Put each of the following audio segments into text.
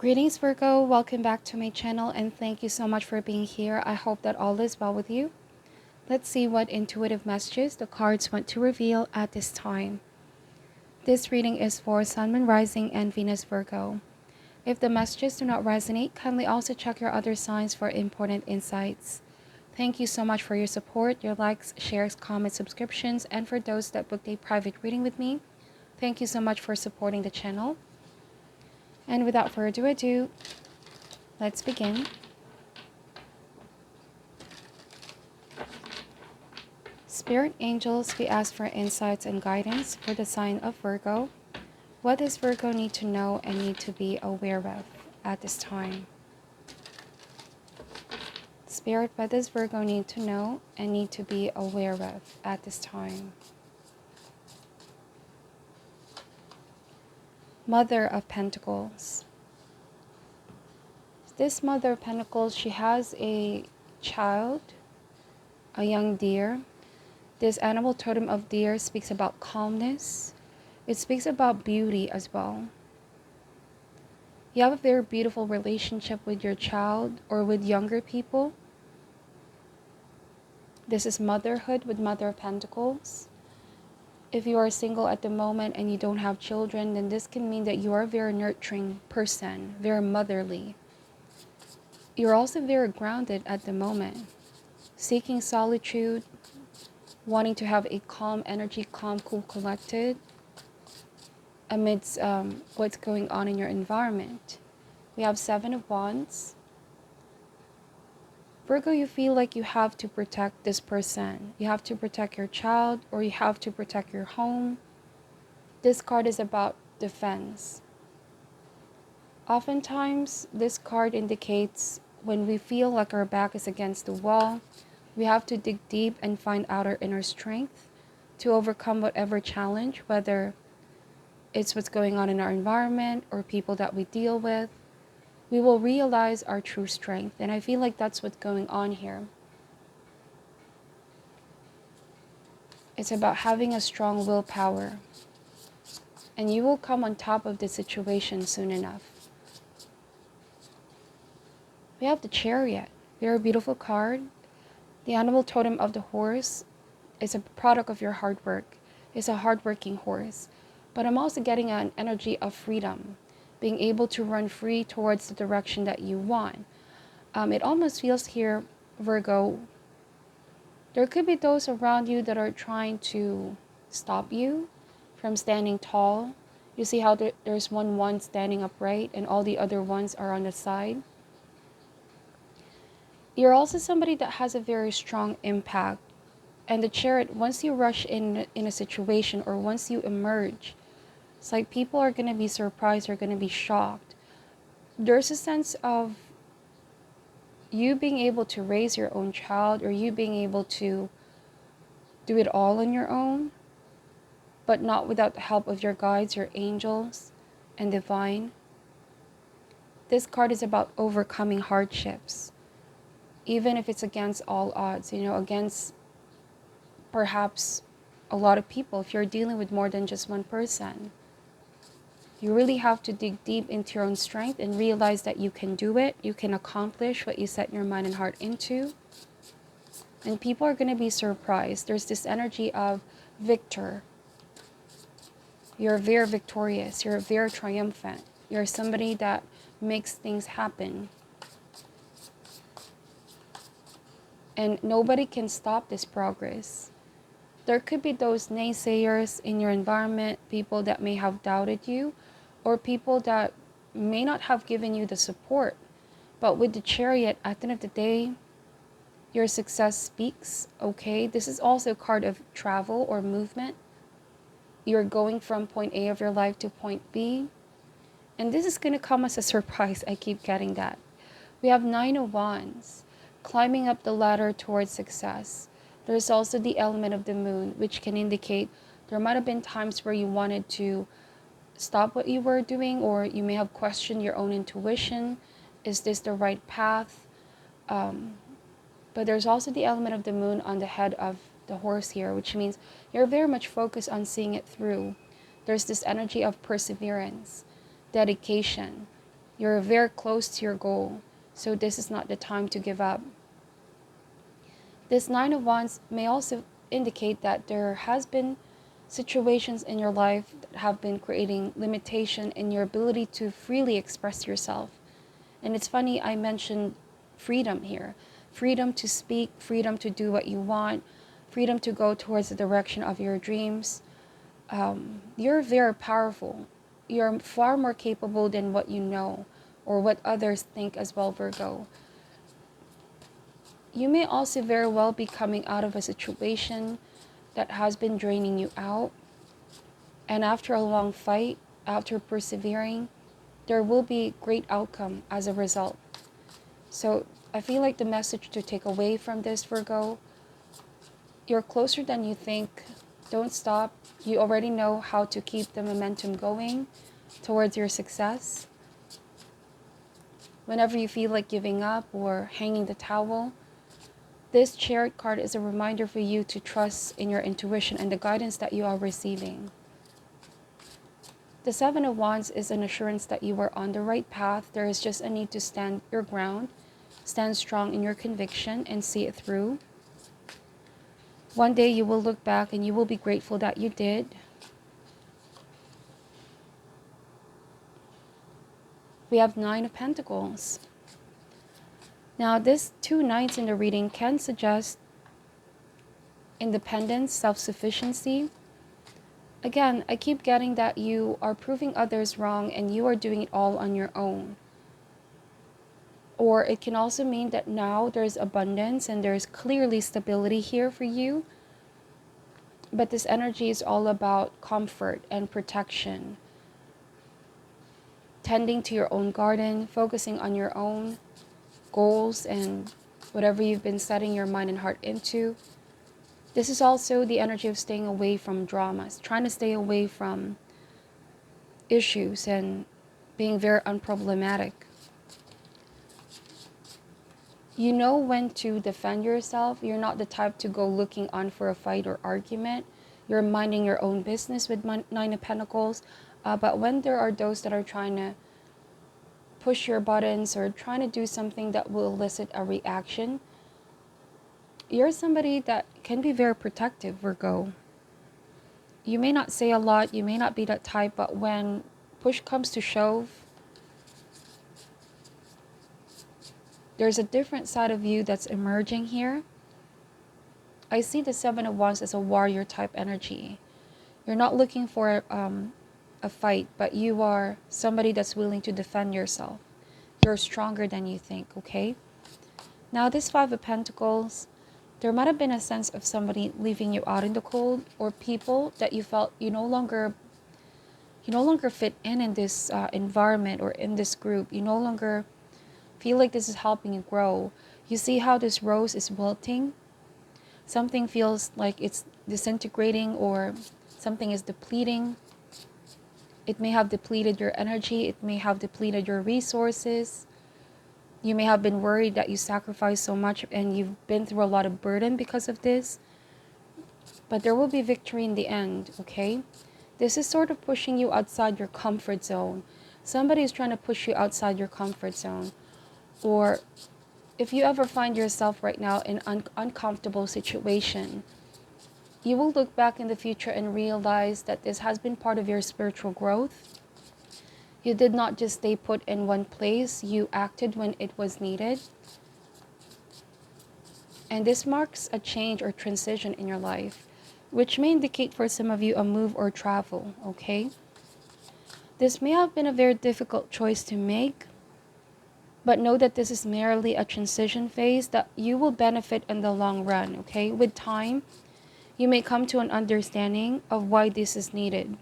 Greetings Virgo, welcome back to my channel and thank you so much for being here. I hope that all is well with you. Let's see what intuitive messages the cards want to reveal at this time. This reading is for Sun, Moon, Rising, and Venus Virgo. If the messages do not resonate, kindly also check your other signs for important insights. Thank you so much for your support, your likes, shares, comments, subscriptions, and for those that booked a private reading with me. Thank you so much for supporting the channel. And without further ado, let's begin. Spirit angels, we ask for insights and guidance for the sign of Virgo. What does Virgo need to know and need to be aware of at this time? Spirit, what does Virgo need to know and need to be aware of at this time? Mother of Pentacles. This Mother of Pentacles, she has a child, a young deer. This animal totem of deer speaks about calmness. It speaks about beauty as well. You have a very beautiful relationship with your child or with younger people. This is motherhood with Mother of Pentacles. If you are single at the moment and you don't have children, then this can mean that you are a very nurturing person, very motherly. You're also very grounded at the moment, seeking solitude, wanting to have a calm energy, calm, cool, collected amidst what's going on in your environment. We have Seven of Wands. Virgo, you feel like you have to protect this person. You have to protect your child, or you have to protect your home. This card is about defense. Oftentimes, this card indicates when we feel like our back is against the wall, we have to dig deep and find out our inner strength to overcome whatever challenge, whether it's what's going on in our environment or people that we deal with. We will realize our true strength, and I feel like that's what's going on here. It's about having a strong willpower, and you will come on top of the situation soon enough. We have the Chariot, very beautiful card. The animal totem of the horse is a product of your hard work. It's a hardworking horse, but I'm also getting an energy of freedom, being able to run free towards the direction that you want. It almost feels here, Virgo, there could be those around you that are trying to stop you from standing tall. You see how there's one standing upright and all the other ones are on the side. You're also somebody that has a very strong impact. And the Chariot, once you rush in a situation or once you emerge, it's like people are going to be surprised, they're going to be shocked. There's a sense of you being able to raise your own child, or you being able to do it all on your own, but not without the help of your guides, your angels, and divine. This card is about overcoming hardships, even if it's against all odds, against perhaps a lot of people. If you're dealing with more than just one person, you really have to dig deep into your own strength and realize that you can do it. You can accomplish what you set your mind and heart into. And people are going to be surprised. There's this energy of victor. You're very victorious. You're very triumphant. You're somebody that makes things happen. And nobody can stop this progress. There could be those naysayers in your environment, people that may have doubted you, or people that may not have given you the support. But with the Chariot, at the end of the day, your success speaks, okay? This is also a card of travel or movement. You're going from point A of your life to point B. And this is going to come as a surprise. I keep getting that. We have Nine of Wands, climbing up the ladder towards success. There's also the element of the moon, which can indicate there might have been times where you wanted to stop what you were doing, or you may have questioned your own intuition. Is this the right path? But there's also the element of the moon on the head of the horse here, which means you're very much focused on seeing it through. There's this energy of perseverance, dedication. You're very close to your goal. So this is not the time to give up. This Nine of Wands may also indicate that there has been situations in your life that have been creating limitation in your ability to freely express yourself. And it's funny, I mentioned freedom here. Freedom to speak, freedom to do what you want, freedom to go towards the direction of your dreams. You're very powerful. You're far more capable than what you know or what others think as well, Virgo. You may also very well be coming out of a situation that has been draining you out. And after a long fight, after persevering, there will be great outcome as a result. So I feel like the message to take away from this, Virgo, you're closer than you think. Don't stop. You already know how to keep the momentum going towards your success. Whenever you feel like giving up or hanging the towel, this Chariot card is a reminder for you to trust in your intuition and the guidance that you are receiving. The Seven of Wands is an assurance that you are on the right path. There is just a need to stand your ground, stand strong in your conviction, and see it through. One day you will look back and you will be grateful that you did. We have Nine of Pentacles. Now, this two nines in the reading can suggest independence, self-sufficiency. Again, I keep getting that you are proving others wrong and you are doing it all on your own. Or it can also mean that now there's abundance and there's clearly stability here for you. But this energy is all about comfort and protection. Tending to your own garden, focusing on your own goals and whatever you've been setting your mind and heart into. This is also the energy of staying away from dramas, trying to stay away from issues and being very unproblematic. You know when to defend yourself. You're not the type to go looking on for a fight or argument. You're minding your own business with Nine of Pentacles. But when there are those that are trying to push your buttons or trying to do something that will elicit a reaction, you're somebody that can be very protective, Virgo. You may not say a lot, you may not be that type, but when push comes to shove, there's a different side of you that's emerging here. I see the Seven of Wands as a warrior type energy. You're not looking for a fight, but you are somebody that's willing to defend yourself. You're stronger than you think, okay? Now, this Five of Pentacles, there might have been a sense of somebody leaving you out in the cold, or people that you felt you no longer fit in this environment or in this group. You no longer feel like this is helping you grow. You see how this rose is wilting? Something feels like it's disintegrating or something is depleting. It may have depleted your energy. It may have depleted your resources. You may have been worried that you sacrificed so much and you've been through a lot of burden because of this. But there will be victory in the end, okay? This is sort of pushing you outside your comfort zone. Somebody is trying to push you outside your comfort zone. Or if you ever find yourself right now in an uncomfortable situation, you will look back in the future and realize that this has been part of your spiritual growth. You did not just stay put in one place. You acted when it was needed. And this marks a change or transition in your life, which may indicate for some of you a move or travel, okay? This may have been a very difficult choice to make, but know that this is merely a transition phase that you will benefit in the long run, okay? With time, you may come to an understanding of why this is needed.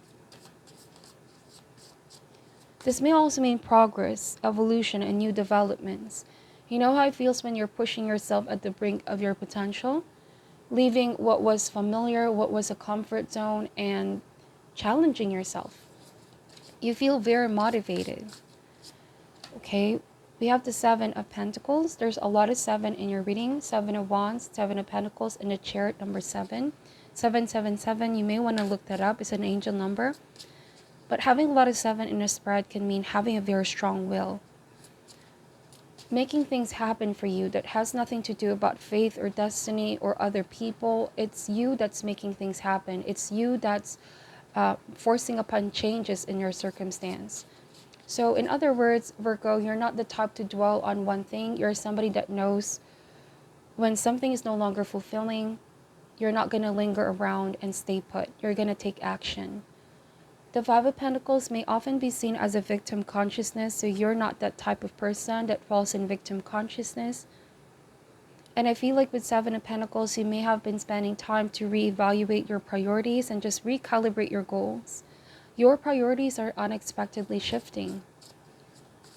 This may also mean progress, evolution, and new developments. You know how it feels when you're pushing yourself at the brink of your potential, leaving what was familiar, what was a comfort zone, and challenging yourself. You feel very motivated. Okay, we have the Seven of Pentacles. There's a lot of seven in your reading. Seven of Wands, Seven of Pentacles, and the Chariot number 7. 777, you may want to look that up. It's an angel number. But having a lot of seven in a spread can mean having a very strong will. making things happen for you that has nothing to do about faith or destiny or other people. It's you that's making things happen. It's you that's forcing upon changes in your circumstance. So in other words, Virgo, you're not the type to dwell on one thing. You're somebody that knows when something is no longer fulfilling, you're not going to linger around and stay put. You're going to take action. The Five of Pentacles may often be seen as a victim consciousness, so you're not that type of person that falls in victim consciousness. And I feel like with Seven of Pentacles, you may have been spending time to reevaluate your priorities and just recalibrate your goals. Your priorities are unexpectedly shifting.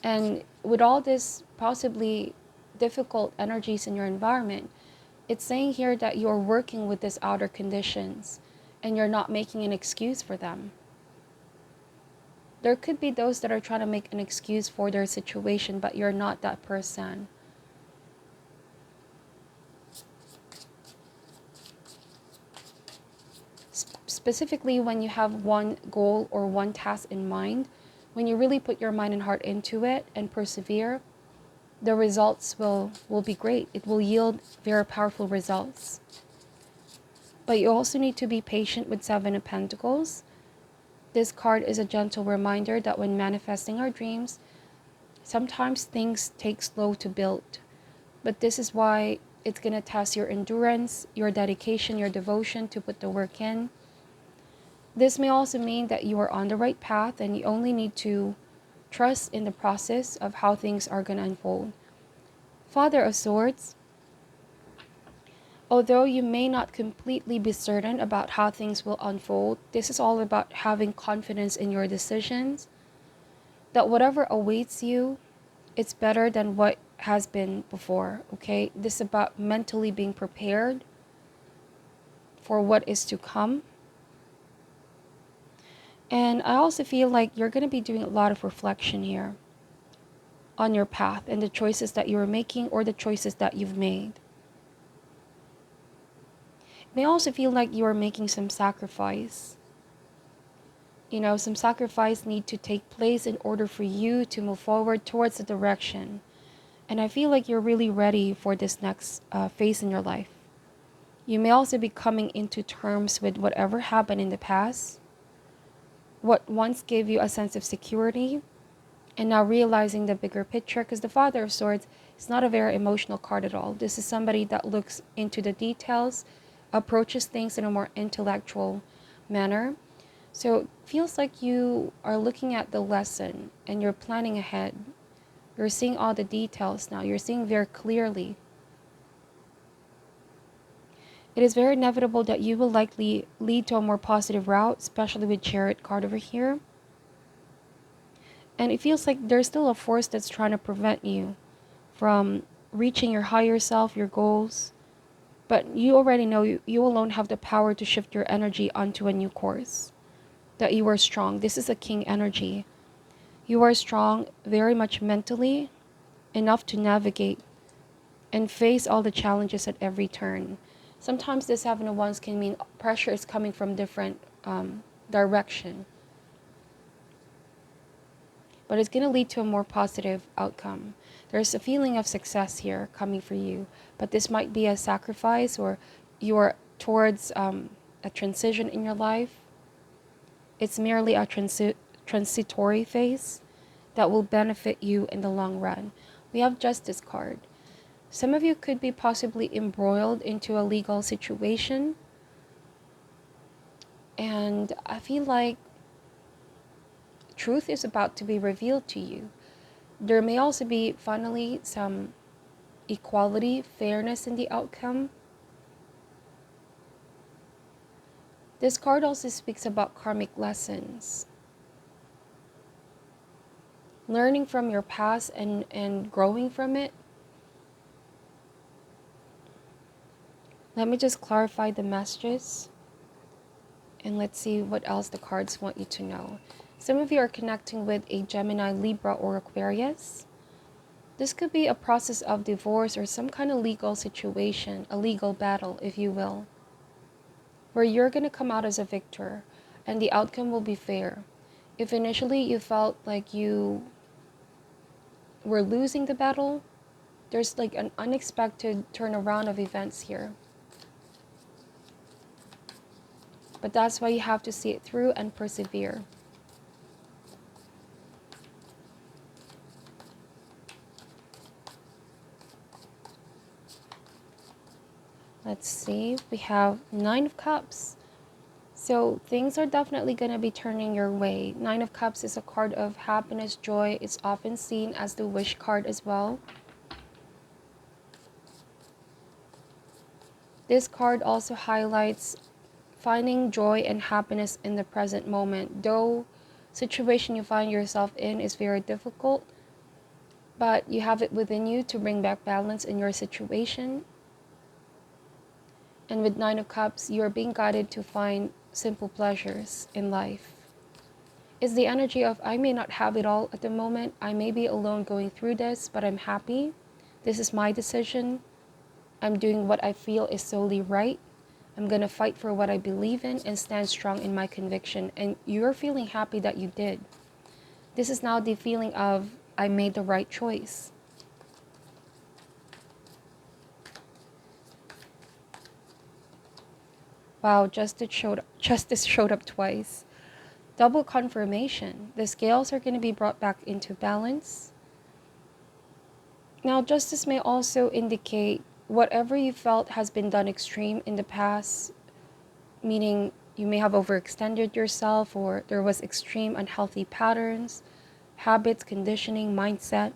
And with all this possibly difficult energies in your environment, it's saying here that you're working with these outer conditions and you're not making an excuse for them. There could be those that are trying to make an excuse for their situation, but you're not that person. Specifically, when you have one goal or one task in mind, when you really put your mind and heart into it and persevere, the results will be great. It will yield very powerful results. But you also need to be patient with Seven of Pentacles. This card is a gentle reminder that when manifesting our dreams, sometimes things take slow to build. But this is why it's going to test your endurance, your dedication, your devotion to put the work in. This may also mean that you are on the right path and you only need to trust in the process of how things are going to unfold. Father of Swords. Although you may not completely be certain about how things will unfold, this is all about having confidence in your decisions, that whatever awaits you, it's better than what has been before, okay? This is about mentally being prepared for what is to come. And I also feel like you're going to be doing a lot of reflection here on your path and the choices that you're making or the choices that you've made. It may also feel like you are making some sacrifice. You know, some sacrifice need to take place in order for you to move forward towards the direction. And I feel like you're really ready for this next phase in your life. You may also be coming into terms with whatever happened in the past, what once gave you a sense of security, and now realizing the bigger picture, because the Father of Swords is not a very emotional card at all. This is somebody that looks into the details, approaches things in a more intellectual manner. So it feels like you are looking at the lesson and you're planning ahead. You're seeing all the details now. You're seeing very clearly. It is very inevitable that you will likely lead to a more positive route, especially with Chariot card over here. And it feels like there's still a force that's trying to prevent you from reaching your higher self, your goals. But you already know you alone have the power to shift your energy onto a new course. That you are strong. This is a king energy. You are strong very much mentally, enough to navigate and face all the challenges at every turn. Sometimes this Seven of Wands can mean pressure is coming from different direction. But it's going to lead to a more positive outcome. There's a feeling of success here coming for you. But this might be a sacrifice, or you're towards a transition in your life. It's merely a transitory phase that will benefit you in the long run. We have Justice card. Some of you could be possibly embroiled into a legal situation. And I feel like truth is about to be revealed to you. There may also be finally some equality, fairness in the outcome. This card also speaks about karmic lessons. Learning from your past and growing from it. Let me just clarify the messages. And let's see what else the cards want you to know. Some of you are connecting with a Gemini, Libra, or Aquarius. This could be a process of divorce or some kind of legal situation, a legal battle, if you will, where you're going to come out as a victor and the outcome will be fair. If initially you felt like you were losing the battle, There's like an unexpected turnaround of events here. But that's why you have to see it through and persevere. Let's see, we have Nine of Cups. So things are definitely going to be turning your way. Nine of Cups is a card of happiness, joy. It's often seen as the wish card as well. This card also highlights finding joy and happiness in the present moment. Though situation you find yourself in is very difficult, but you have it within you to bring back balance in your situation. And with Nine of Cups, you are being guided to find simple pleasures in life. It's the energy of, I may not have it all at the moment. I may be alone going through this, but I'm happy. This is my decision. I'm doing what I feel is solely right. I'm going to fight for what I believe in and stand strong in my conviction. And you're feeling happy that you did. This is now the feeling of, I made the right choice. Wow, justice showed up twice. Double confirmation. The scales are going to be brought back into balance. Now, justice may also indicate whatever you felt has been done extreme in the past, meaning you may have overextended yourself, or there was extreme unhealthy patterns, habits, conditioning, mindset.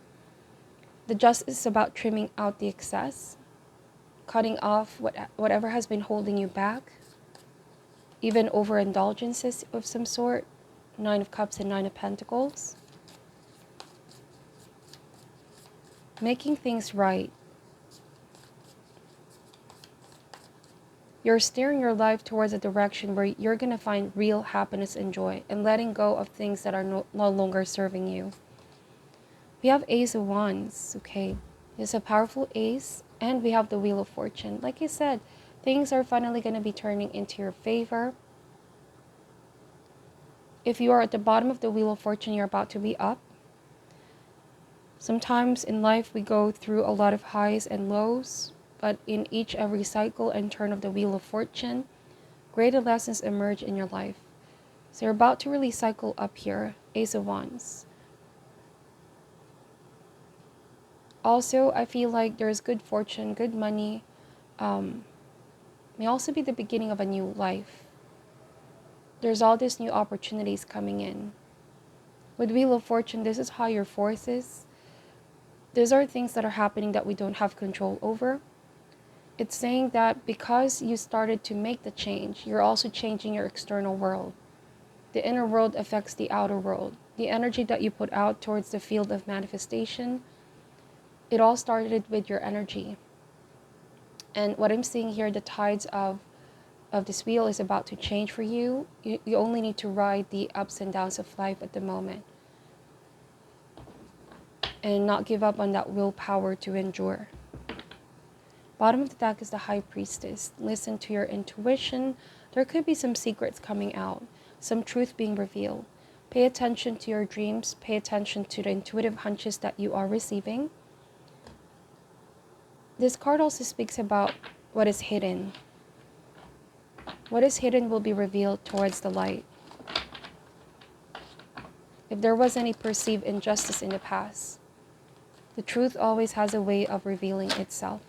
The justice is about trimming out the excess, cutting off whatever has been holding you back, even overindulgences of some sort. Nine of Cups and Nine of Pentacles. Making things right. You're steering your life towards a direction where you're going to find real happiness and joy, and letting go of things that are no longer serving you. We have Ace of Wands, okay? It's a powerful ace, and we have the Wheel of Fortune. Like I said, things are finally going to be turning into your favor. If you are at the bottom of the Wheel of Fortune, you're about to be up. Sometimes in life, we go through a lot of highs and lows, but in every cycle and turn of the Wheel of Fortune, greater lessons emerge in your life. So you're about to really cycle up here, Ace of Wands. Also, I feel like there's good fortune, good money, may also be the beginning of a new life. There's all these new opportunities coming in. With Wheel of Fortune, this is higher forces. These are things that are happening that we don't have control over. It's saying that because you started to make the change, you're also changing your external world. The inner world affects the outer world. The energy that you put out towards the field of manifestation, it all started with your energy. And what I'm seeing here, the tides of this wheel is about to change for you. You only need to ride the ups and downs of life at the moment, and not give up on that willpower to endure. Bottom of the deck is the High Priestess. Listen to your intuition. There could be some secrets coming out, some truth being revealed. Pay attention to your dreams. Pay attention to the intuitive hunches that you are receiving. This card also speaks about what is hidden. What is hidden will be revealed towards the light. If there was any perceived injustice in the past, the truth always has a way of revealing itself.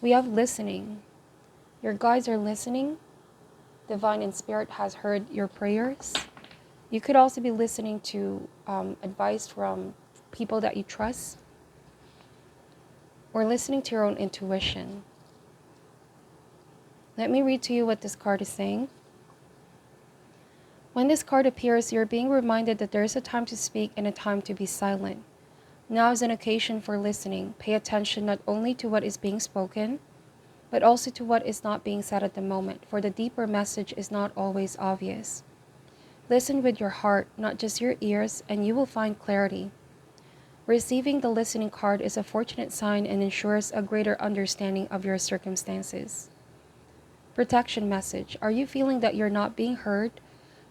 We have listening. Your guides are listening. Divine and Spirit has heard your prayers. You could also be listening to advice from people that you trust, or listening to your own intuition. Let me read to you what this card is saying. When this card appears, you're being reminded that there is a time to speak and a time to be silent. Now is an occasion for listening. Pay attention not only to what is being spoken, but also to what is not being said at the moment, for the deeper message is not always obvious. Listen with your heart, not just your ears, and you will find clarity. Receiving the listening card is a fortunate sign and ensures a greater understanding of your circumstances. Protection message. Are you feeling that you're not being heard?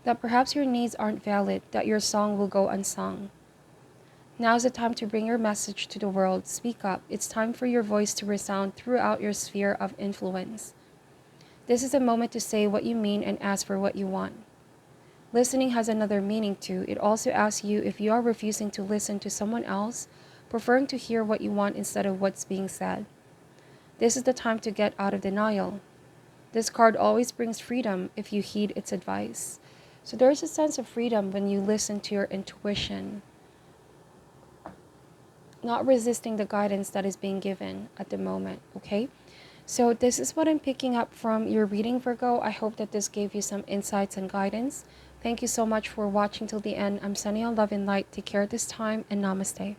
That perhaps your needs aren't valid, that your song will go unsung? Now's the time to bring your message to the world. Speak up. It's time for your voice to resound throughout your sphere of influence. This is a moment to say what you mean and ask for what you want. Listening has another meaning too. It also asks you if you are refusing to listen to someone else, preferring to hear what you want instead of what's being said. This is the time to get out of denial. This card always brings freedom if you heed its advice. So there's a sense of freedom when you listen to your intuition, not resisting the guidance that is being given at the moment, okay? So this is what I'm picking up from your reading, Virgo. I hope that this gave you some insights and guidance. Thank you so much for watching till the end. I'm sending you love and light. Take care at this time, and namaste.